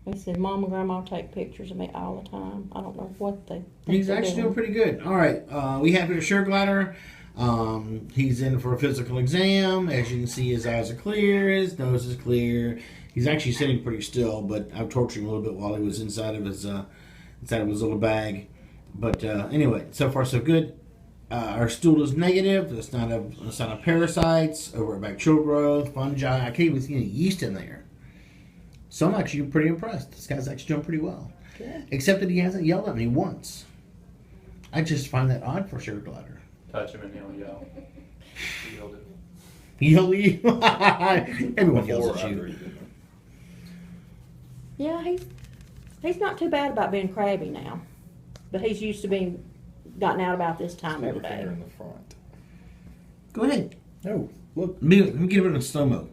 He said, Mom and Grandma take pictures of me all the time. I don't know what they think He's they're actually doing. doing pretty good. All right, we have here Sugar Glider. He's in for a physical exam. As you can see, his eyes are clear, his nose is clear. He's actually sitting pretty still, but I've tortured him a little bit while he was inside of his little bag. But anyway, so far so good. Our stool is negative. It's not a parasites, over bacterial growth, fungi. I can't even see any yeast in there. So I'm actually pretty impressed. This guy's actually doing pretty well. Good. Except that he hasn't yelled at me once. I just find that odd for Sugar Glider. Touch him and he'll yell. He yelled it. He yelled at you? Everyone yells Before at or you. after he did it. Yeah, he's not too bad about being crabby now. But he's used to being gotten out about this time every Stick a day. finger in the front. Go ahead. No, look. Let me get it in slow mo.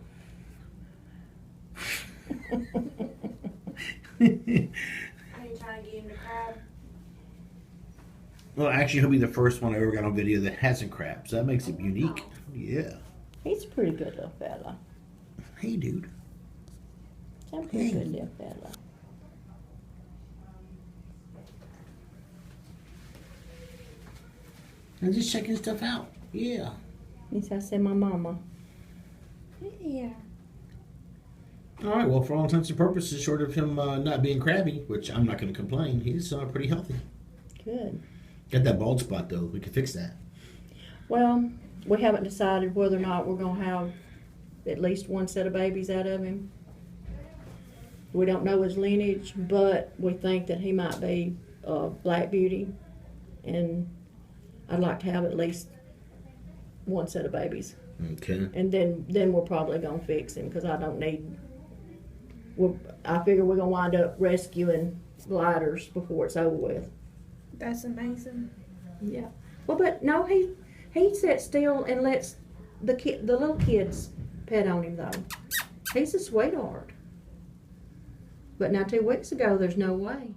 Are you trying to get him to crab? Well, actually, he'll be the first one I ever got on video that hasn't crabs. So that makes it unique. Yeah. He's a pretty good little fella. Hey, dude. He's a pretty good little fella. I'm just checking stuff out. Yeah. He said, I said, my mama. Yeah. All right. Well, for all intents and purposes, short of him not being crabby, which I'm not going to complain, he's pretty healthy. Good. Got that bald spot though. We can fix that. Well, we haven't decided whether or not we're going to have at least one set of babies out of him. We don't know his lineage, but we think that he might be a black beauty, and I'd like to have at least one set of babies. Okay. And then we're probably going to fix him because I don't need. I figure we're going to wind up rescuing gliders before it's over with. That's amazing. Yeah. Well, but no, he sits still and lets the little kids pet on him though. He's a sweetheart. But now 2 weeks ago, there's no way.